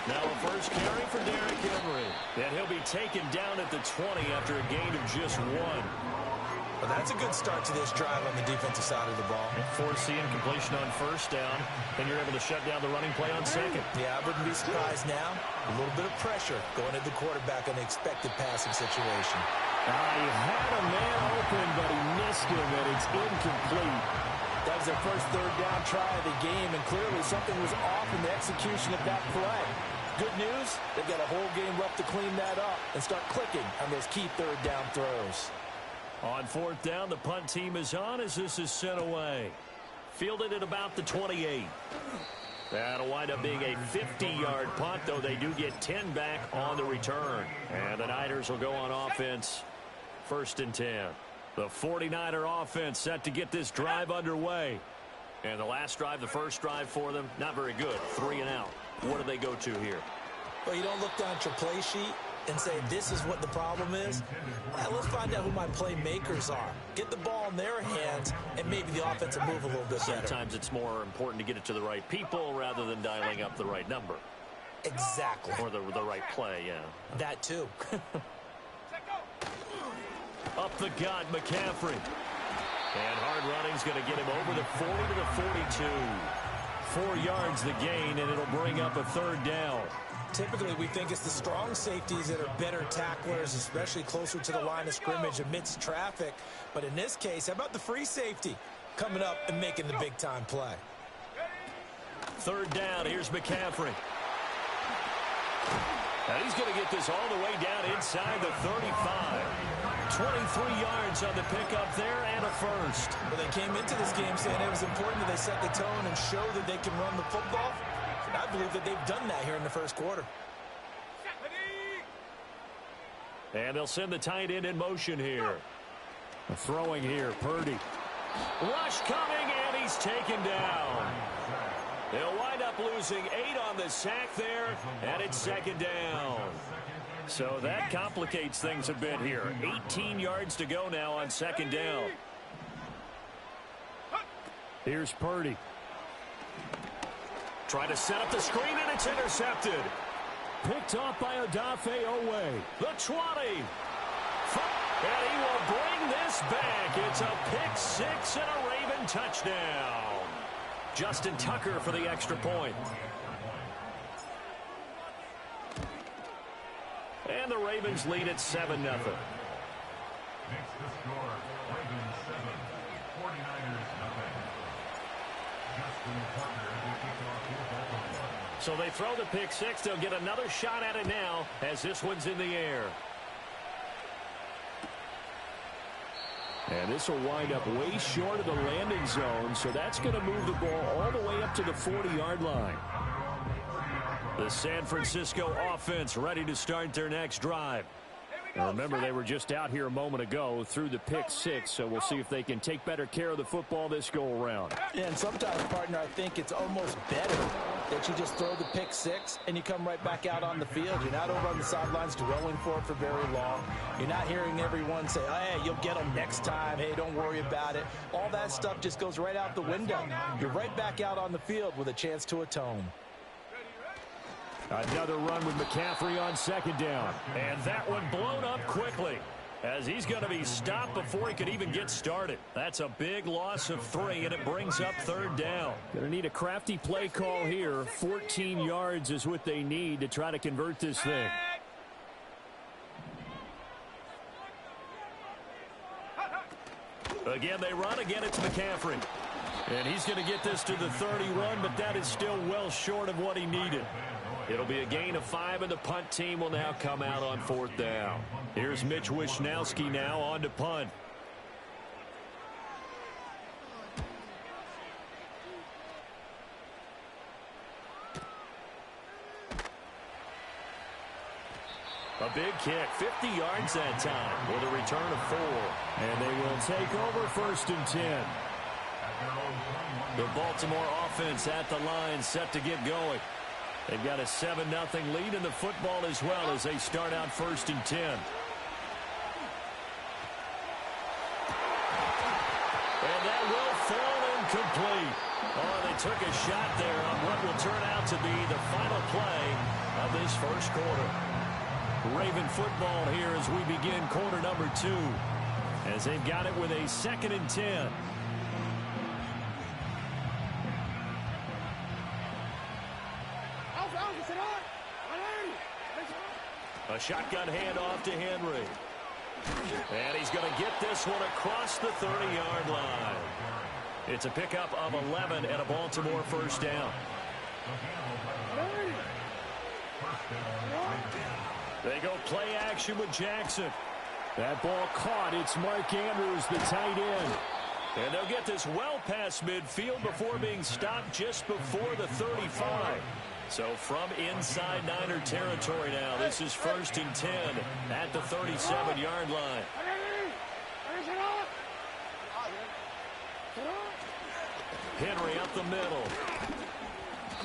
Now a first carry for Derrick Henry. And he'll be taken down at the 20 after a gain of just 1. Well, that's a good start to this drive on the defensive side of the ball. Force the incompletion on first down, and you're able to shut down the running play on second. Yeah, I wouldn't be surprised now. A little bit of pressure going at the quarterback on the expected passing situation. He had a man open, but he missed him, and it's incomplete. That was their first third down try of the game, and clearly something was off in the execution of that play. Good news, they've got a whole game left to clean that up and start clicking on those key third down throws. On 4th down, the punt team is on as this is sent away. Fielded at about the 28. That'll wind up being a 50-yard punt, though they do get 10 back on the return. And the Niners will go on offense 1st and 10. The 49er offense set to get this drive underway. And the last drive, the first drive for them, not very good. 3 and out. What do they go to here? Well, you don't look down at your play sheet and say, this is what the problem is. Let's find out who my playmakers are. Get the ball in their hands, and maybe the offense will move a little bit better. Sometimes it's more important to get it to the right people rather than dialing up the right number. Exactly. Or the right play, yeah. That too. Up the gut, McCaffrey. And hard running's going to get him over the 40 to the 42. 4 yards the gain, and it'll bring up a 3rd down. Typically, we think it's the strong safeties that are better tacklers, especially closer to the line of scrimmage amidst traffic. But in this case, how about the free safety coming up and making the big-time play? 3rd down, here's McCaffrey. And he's going to get this all the way down inside the 35. 23 yards on the pickup there and a first. Well, they came into this game saying it was important that they set the tone and show that they can run the football. And I believe that they've done that here in the first quarter. And they'll send the tight end in motion here. Throwing here, Purdy. Rush coming, and he's taken down. They'll wind up losing 8 on the sack there, and it's 2nd down. So that complicates things a bit here. 18 yards to go now on 2nd down. Here's Purdy. Try to set up the screen, and it's intercepted. Picked off by Odafe Owe. The 20. And he will bring this back. It's a pick 6 and a Raven touchdown. Justin Tucker for the extra point. And the Ravens lead at 7-0. Makes the score Ravens 7, 49ers nothing. Justin Tucker will kick off your ball. So they throw the pick 6. They'll get another shot at it now as this one's in the air. And this will wind up way short of the landing zone, so that's going to move the ball all the way up to the 40-yard line. The San Francisco offense ready to start their next drive. And remember, they were just out here a moment ago through the pick 6, so we'll see if they can take better care of the football this go-around. Yeah, and sometimes, partner, I think it's almost better that you just throw the pick 6 and you come right back out on the field. You're not over on the sidelines dwelling for it for very long. You're not hearing everyone say, oh, hey, you'll get them next time. Hey, don't worry about it. All that stuff just goes right out the window. You're right back out on the field with a chance to atone. Another run with McCaffrey on 2nd down. And that one blown up quickly as he's going to be stopped before he could even get started. That's a big loss of 3, and it brings up 3rd down. Going to need a crafty play call here. 14 yards is what they need to try to convert this thing. Again, they run. Again, it's McCaffrey. And he's going to get this to the 31, but that is still well short of what he needed. It'll be a gain of 5, and the punt team will now come out on 4th down. Here's Mitch Wishnowski now on to punt. A big kick, 50 yards that time with a return of 4. And they will take over 1st and 10. The Baltimore offense at the line, set to get going. They've got a 7-0 lead in the football as well as they start out 1st and 10. And that will fall incomplete. Oh, they took a shot there on what will turn out to be the final play of this first quarter. Raven football here as we begin quarter number 2. As they've got it with a 2nd and 10. A shotgun handoff to Henry. And he's going to get this one across the 30-yard line. It's a pickup of 11 and a Baltimore 1st down. They go play action with Jackson. That ball caught. It's Mark Andrews, the tight end. And they'll get this well past midfield before being stopped just before the 35. So from inside Niner territory now, this is 1st and 10 at the 37-yard line. Henry up the middle.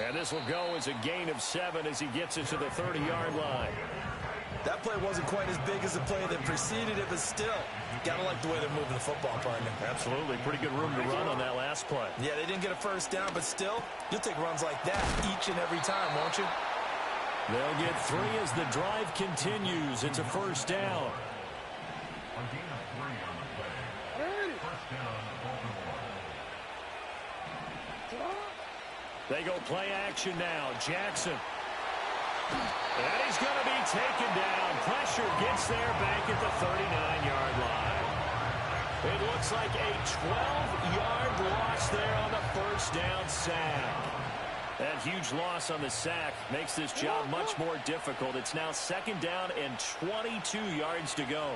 And this will go as a gain of 7 as he gets it to the 30-yard line. That play wasn't quite as big as the play that preceded it, but still, got to like the way they're moving the football, partner. Absolutely. Pretty good room to run on that last play. Yeah, they didn't get a 1st down, but still, you'll take runs like that each and every time, won't you? They'll get 3 as the drive continues. It's a 1st down. A gain of 3 on the play. 1st down, Baltimore. They go play action now. Jackson. And he's going to be taken down. Pressure gets there back at the 39-yard line. It looks like a 12-yard loss there on the 1st down sack. That huge loss on the sack makes this job much more difficult. It's now 2nd down and 22 yards to go.